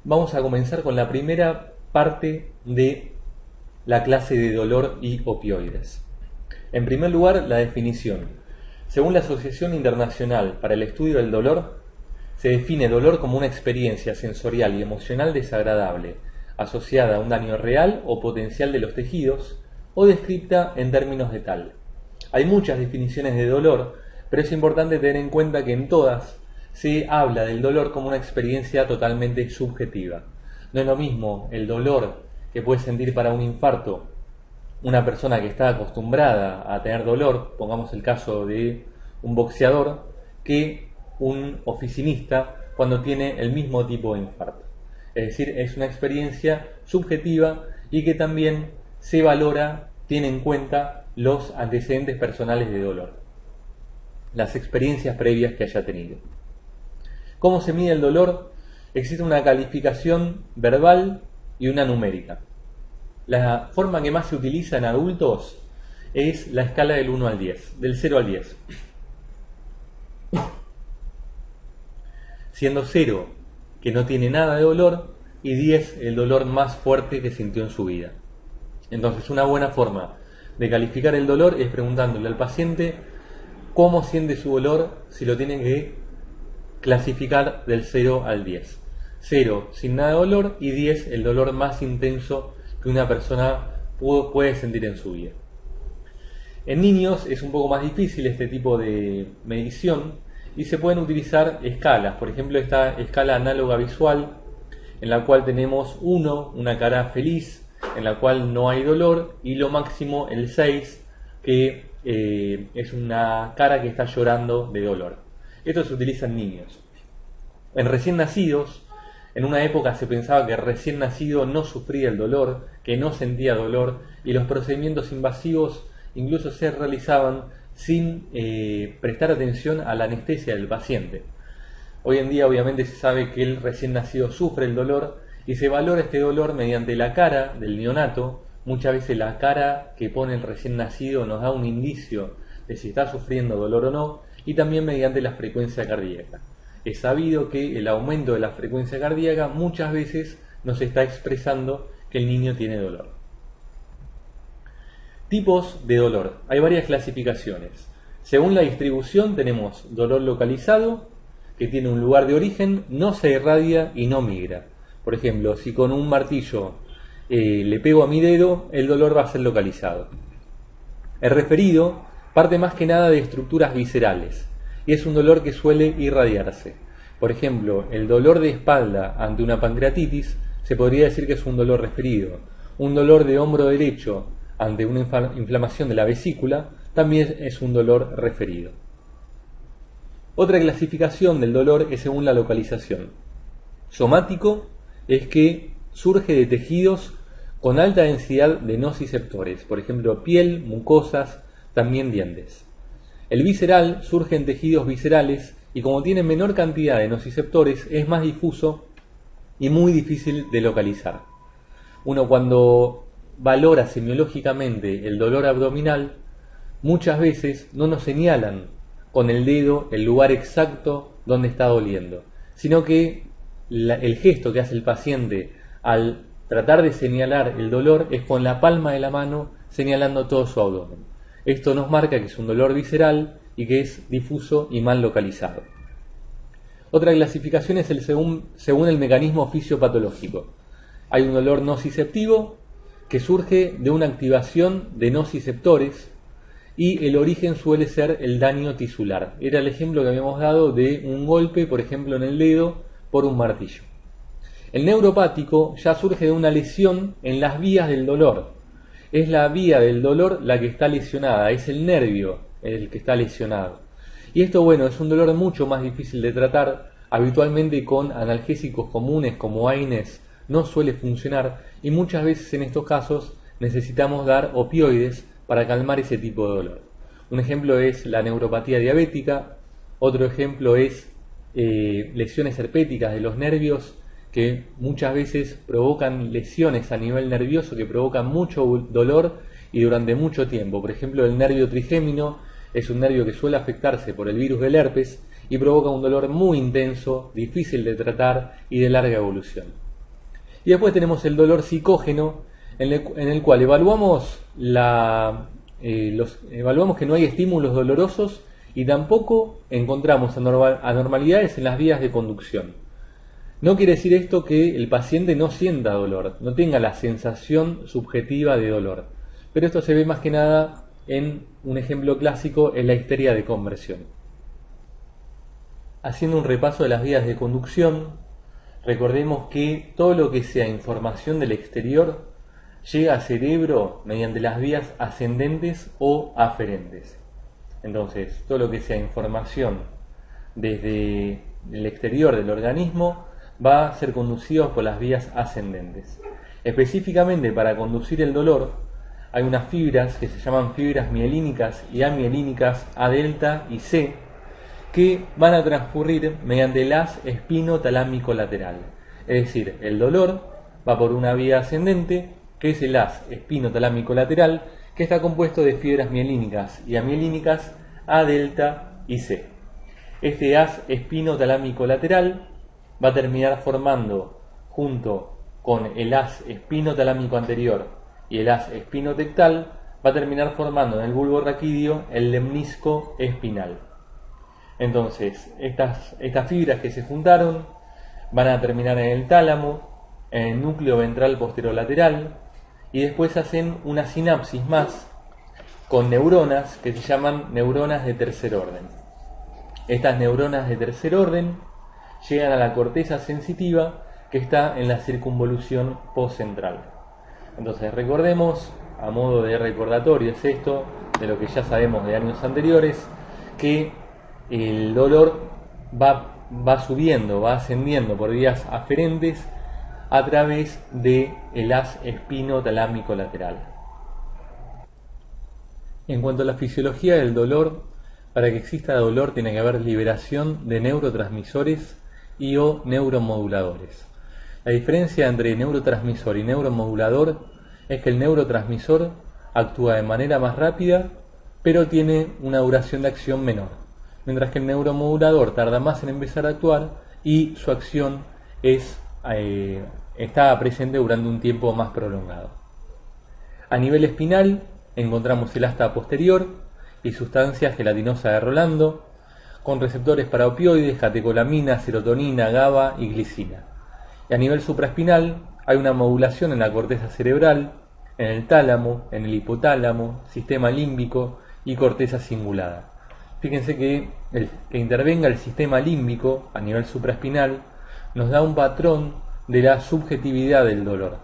vamos a comenzar con la primera parte de la clase de dolor y opioides. En primer lugar, la definición. Según la Asociación Internacional para el Estudio del Dolor, se define dolor como una experiencia sensorial y emocional desagradable, asociada a un daño real o potencial de los tejidos, o descrita en términos de tal. Hay muchas definiciones de dolor, pero es importante tener en cuenta que en todas se habla del dolor como una experiencia totalmente subjetiva. No es lo mismo el dolor que puede sentir para un infarto una persona que está acostumbrada a tener dolor, pongamos el caso de un boxeador, que un oficinista cuando tiene el mismo tipo de infarto. Es decir, es una experiencia subjetiva y que también se valora, tiene en cuenta los antecedentes personales de dolor, las experiencias previas que haya tenido. ¿Cómo se mide el dolor? Existe una calificación verbal y una numérica. La forma que más se utiliza en adultos es la escala del 1 al 10, del 0 al 10. Siendo 0 que no tiene nada de dolor y 10 el dolor más fuerte que sintió en su vida. Entonces, una buena forma de calificar el dolor es preguntándole al paciente cómo siente su dolor, si lo tienen que clasificar del 0 al 10. 0 sin nada de dolor y 10 el dolor más intenso que una persona puede sentir en su vida. En niños es un poco más difícil este tipo de medición y se pueden utilizar escalas. Por ejemplo, esta escala análoga visual en la cual tenemos 1, una cara feliz, en la cual no hay dolor, y lo máximo el 6, que es una cara que está llorando de dolor. Esto se utiliza en niños. En recién nacidos, en una época se pensaba que el recién nacido no sufría el dolor, que no sentía dolor, y los procedimientos invasivos incluso se realizaban sin prestar atención a la anestesia del paciente. Hoy en día obviamente se sabe que el recién nacido sufre el dolor y se valora este dolor mediante la cara del neonato. Muchas veces la cara que pone el recién nacido nos da un indicio de si está sufriendo dolor o no, y también mediante la frecuencia cardíaca. Es sabido que el aumento de la frecuencia cardíaca muchas veces nos está expresando que el niño tiene dolor. Tipos de dolor. Hay varias clasificaciones. Según la distribución tenemos dolor localizado, que tiene un lugar de origen, no se irradia y no migra. Por ejemplo, si con un martillo le pego a mi dedo, el dolor va a ser localizado. El referido parte más que nada de estructuras viscerales y es un dolor que suele irradiarse. Por ejemplo, el dolor de espalda ante una pancreatitis se podría decir que es un dolor referido. Un dolor de hombro derecho ante una inflamación de la vesícula también es un dolor referido. Otra clasificación del dolor es según la localización. Somático es que surge de tejidos con alta densidad de nociceptores, por ejemplo piel, mucosas, también dientes. El visceral surge en tejidos viscerales y como tiene menor cantidad de nociceptores es más difuso y muy difícil de localizar. Uno cuando valora semiológicamente el dolor abdominal, muchas veces no nos señalan con el dedo el lugar exacto donde está doliendo, sino que el gesto que hace el paciente al tratar de señalar el dolor es con la palma de la mano señalando todo su abdomen. Esto nos marca que es un dolor visceral y que es difuso y mal localizado. Otra clasificación es según el mecanismo fisiopatológico. Hay un dolor nociceptivo que surge de una activación de nociceptores y el origen suele ser el daño tisular. Era el ejemplo que habíamos dado de un golpe, por ejemplo, en el dedo por un martillo. El neuropático ya surge de una lesión en las vías del dolor. Es la vía del dolor la que está lesionada, es el nervio el que está lesionado. Y esto, bueno, es un dolor mucho más difícil de tratar. Habitualmente con analgésicos comunes como AINES no suele funcionar y muchas veces en estos casos necesitamos dar opioides para calmar ese tipo de dolor. Un ejemplo es la neuropatía diabética, otro ejemplo es lesiones herpéticas de los nervios que muchas veces provocan lesiones a nivel nervioso que provocan mucho dolor y durante mucho tiempo. Por ejemplo, el nervio trigémino es un nervio que suele afectarse por el virus del herpes y provoca un dolor muy intenso, difícil de tratar y de larga evolución. Y después tenemos el dolor psicógeno, en el cual evaluamos evaluamos que no hay estímulos dolorosos y tampoco encontramos anormalidades en las vías de conducción. No quiere decir esto que el paciente no sienta dolor, no tenga la sensación subjetiva de dolor, pero esto se ve más que nada en un ejemplo clásico, en la histeria de conversión. Haciendo un repaso de las vías de conducción, recordemos que todo lo que sea información del exterior llega al cerebro mediante las vías ascendentes o aferentes. Entonces, todo lo que sea información desde el exterior del organismo va a ser conducido por las vías ascendentes. Específicamente para conducir el dolor hay unas fibras que se llaman fibras mielínicas y amielínicas A delta y C, que van a transcurrir mediante el haz espino-talámico lateral. Es decir, el dolor va por una vía ascendente, que es el haz espino-talámico lateral, que está compuesto de fibras mielínicas y amielínicas A delta y C. Este haz espino-talámico lateral va a terminar formando, junto con el haz espino-talámico anterior y el haz espinotectal, va a terminar formando en el bulbo raquídeo el lemnisco espinal. Entonces, estas fibras que se juntaron van a terminar en el tálamo, en el núcleo ventral posterolateral, y después hacen una sinapsis más con neuronas que se llaman neuronas de tercer orden. Estas neuronas de tercer orden llegan a la corteza sensitiva que está en la circunvolución postcentral. Entonces recordemos, a modo de recordatorio es esto, de lo que ya sabemos de años anteriores, que el dolor va subiendo, va ascendiendo por vías aferentes a través del haz espino-talámico lateral. En cuanto a la fisiología del dolor, para que exista dolor tiene que haber liberación de neurotransmisores y o neuromoduladores. La diferencia entre neurotransmisor y neuromodulador es que el neurotransmisor actúa de manera más rápida, pero tiene una duración de acción menor, mientras que el neuromodulador tarda más en empezar a actuar y su acción está presente durante un tiempo más prolongado. A nivel espinal encontramos el asta posterior y sustancia gelatinosa de Rolando, con receptores para opioides, catecolamina, serotonina, GABA y glicina. Y a nivel supraespinal hay una modulación en la corteza cerebral, en el tálamo, en el hipotálamo, sistema límbico y corteza cingulada. Fíjense que que intervenga el sistema límbico a nivel supraespinal nos da un patrón de la subjetividad del dolor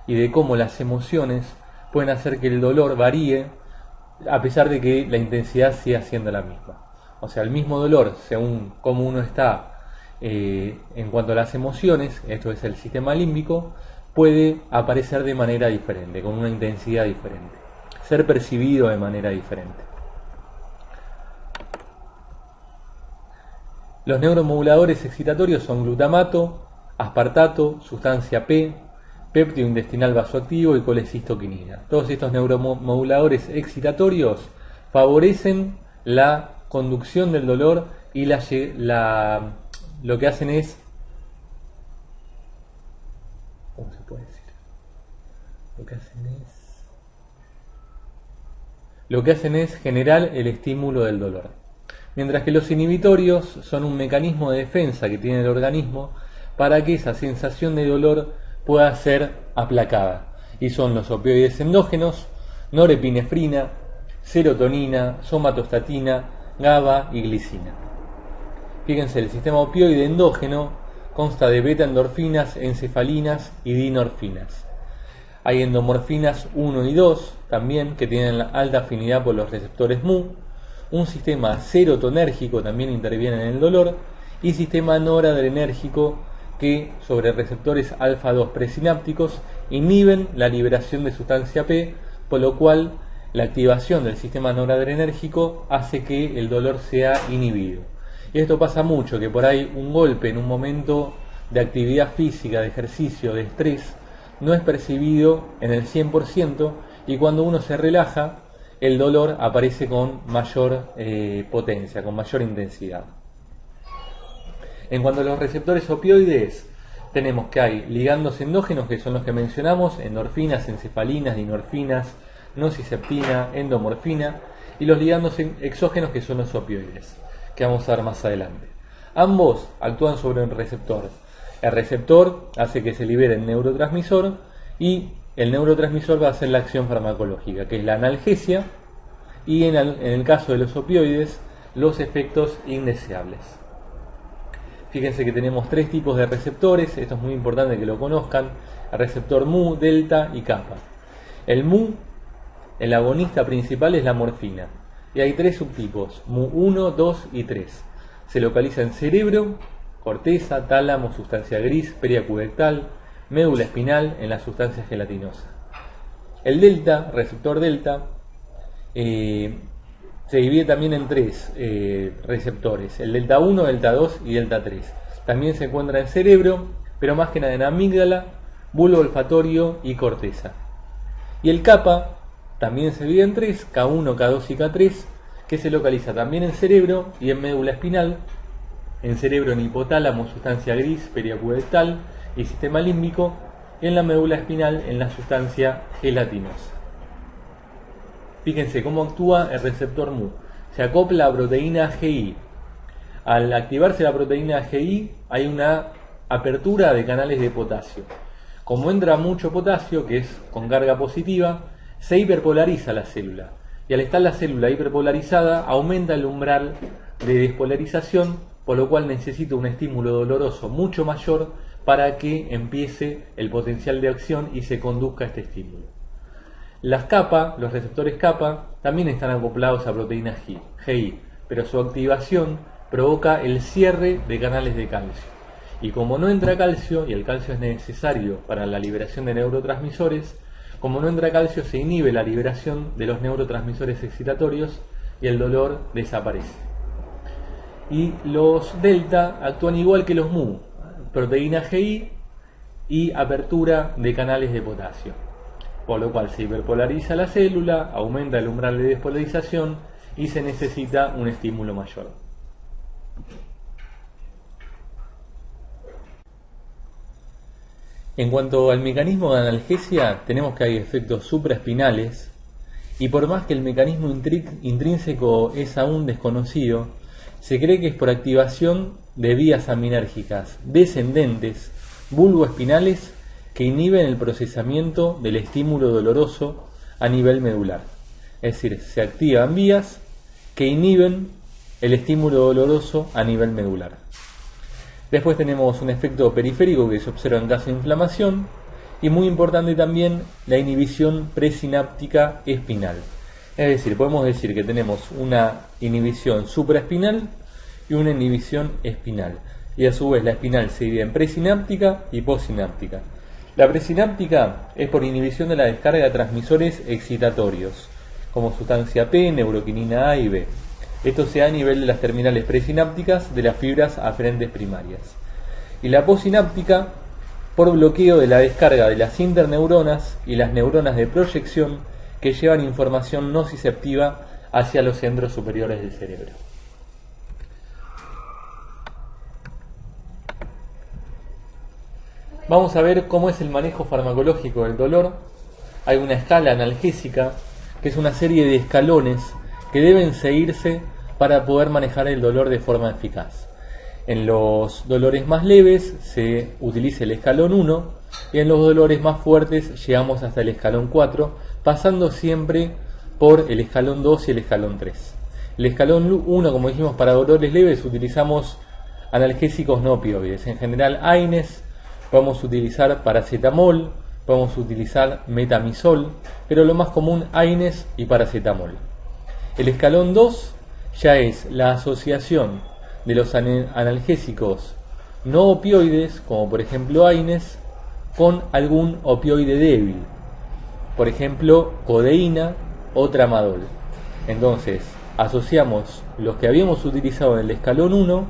y de cómo las emociones pueden hacer que el dolor varíe a pesar de que la intensidad siga siendo la misma. O sea, el mismo dolor, según cómo uno está en cuanto a las emociones, esto es el sistema límbico, puede aparecer de manera diferente, con una intensidad diferente, ser percibido de manera diferente. Los neuromoduladores excitatorios son glutamato, aspartato, sustancia P, péptido intestinal vasoactivo y colecistoquinina. Todos estos neuromoduladores excitatorios favorecen la conducción del dolor y lo que hacen es, ¿cómo se puede decir? Lo que hacen es generar el estímulo del dolor. Mientras que los inhibitorios son un mecanismo de defensa que tiene el organismo para que esa sensación de dolor pueda ser aplacada. Y son los opioides endógenos, norepinefrina, serotonina, somatostatina, GABA y glicina. Fíjense, el sistema opioide endógeno consta de beta-endorfinas, encefalinas y dinorfinas. Hay endomorfinas 1 y 2 también que tienen alta afinidad por los receptores mu. Un sistema serotonérgico también interviene en el dolor y sistema noradrenérgico que sobre receptores alfa-2 presinápticos inhiben la liberación de sustancia P, por lo cual la activación del sistema noradrenérgico hace que el dolor sea inhibido. Y esto pasa mucho, que por ahí un golpe en un momento de actividad física, de ejercicio, de estrés, no es percibido en el 100% y cuando uno se relaja, el dolor aparece con mayor potencia, con mayor intensidad. En cuanto a los receptores opioides, tenemos que hay ligandos endógenos, que son los que mencionamos, endorfinas, encefalinas, dinorfinas, nociceptina, endomorfina, y los ligandos exógenos, que son los opioides, que vamos a ver más adelante. Ambos actúan sobre un receptor. El receptor hace que se libere el neurotransmisor y el neurotransmisor va a hacer la acción farmacológica, que es la analgesia, y en el caso de los opioides, los efectos indeseables. Fíjense que tenemos tres tipos de receptores, esto es muy importante que lo conozcan: el receptor mu, delta y kappa. El mu, el agonista principal, es la morfina, y hay tres subtipos: mu 1, 2 y 3. Se localiza en cerebro, corteza, tálamo, sustancia gris, periacurectal, médula espinal, en la sustancia gelatinosa. El delta, receptor delta, se divide también en tres receptores: el delta 1, delta 2 y delta 3. También se encuentra en cerebro, pero más que nada en amígdala, bulbo olfatorio y corteza. Y el kappa también se divide en tres: K1, K2 y K3, que se localiza también en cerebro y en médula espinal, en cerebro en hipotálamo, sustancia gris, periacurectal y sistema límbico, y en la médula espinal en la sustancia gelatinosa. Fíjense cómo actúa el receptor mu. Se acopla a proteína GI. Al activarse la proteína GI hay una apertura de canales de potasio. Como entra mucho potasio, que es con carga positiva, se hiperpolariza la célula. Y al estar la célula hiperpolarizada, aumenta el umbral de despolarización, por lo cual necesita un estímulo doloroso mucho mayor para que empiece el potencial de acción y se conduzca este estímulo. Las kappa, los receptores kappa, también están acoplados a proteínas GI, pero su activación provoca el cierre de canales de calcio. Y como no entra calcio, y el calcio es necesario para la liberación de neurotransmisores, como no entra calcio se inhibe la liberación de los neurotransmisores excitatorios y el dolor desaparece. Y los delta actúan igual que los mu, proteína GI y apertura de canales de potasio, por lo cual se hiperpolariza la célula, aumenta el umbral de despolarización y se necesita un estímulo mayor. En cuanto al mecanismo de analgesia, tenemos que hay efectos supraespinales, y por más que el mecanismo intrínseco es aún desconocido, se cree que es por activación de vías aminérgicas descendentes vulvoespinales que inhiben el procesamiento del estímulo doloroso a nivel medular. Es decir, se activan vías que inhiben el estímulo doloroso a nivel medular. Después tenemos un efecto periférico que se observa en caso de inflamación, y muy importante también la inhibición presináptica espinal. Es decir, podemos decir que tenemos una inhibición supraespinal y una inhibición espinal, y a su vez la espinal se divide en presináptica y postsináptica. La presináptica es por inhibición de la descarga de transmisores excitatorios, como sustancia P, neuroquinina A y B. Esto se da a nivel de las terminales presinápticas de las fibras aferentes primarias. Y la postsináptica por bloqueo de la descarga de las interneuronas y las neuronas de proyección que llevan información nociceptiva hacia los centros superiores del cerebro. Vamos a ver cómo es el manejo farmacológico del dolor. Hay una escala analgésica, que es una serie de escalones que deben seguirse para poder manejar el dolor de forma eficaz. En los dolores más leves se utiliza el escalón 1 y en los dolores más fuertes llegamos hasta el escalón 4, pasando siempre por el escalón 2 y el escalón 3. El escalón 1, como dijimos, para dolores leves utilizamos analgésicos no opioides, en general AINES. Podemos utilizar paracetamol, podemos utilizar metamizol, pero lo más común AINES y paracetamol. El escalón 2 ya es la asociación de los analgésicos no opioides, como por ejemplo AINES, con algún opioide débil, por ejemplo codeína o tramadol. Entonces asociamos los que habíamos utilizado en el escalón 1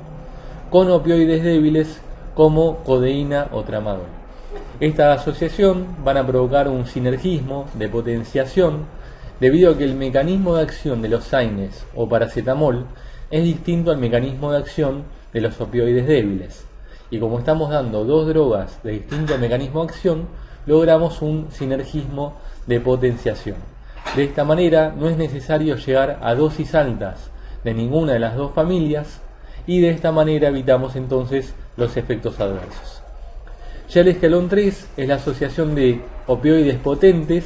con opioides débiles como codeína o tramadol. Esta asociación van a provocar un sinergismo de potenciación debido a que el mecanismo de acción de los AINES o paracetamol es distinto al mecanismo de acción de los opioides débiles, y como estamos dando dos drogas de distinto mecanismo de acción, logramos un sinergismo de potenciación. De esta manera no es necesario llegar a dosis altas de ninguna de las dos familias y de esta manera evitamos entonces los efectos adversos. Ya el escalón 3 es la asociación de opioides potentes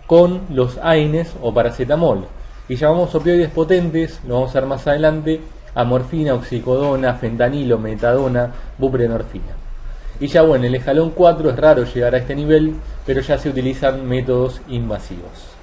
con los AINES o paracetamol. Y llamamos opioides potentes, lo vamos a ver más adelante, a morfina, oxicodona, fentanilo, metadona, buprenorfina. Y ya bueno, el escalón 4 es raro llegar a este nivel, pero ya se utilizan métodos invasivos.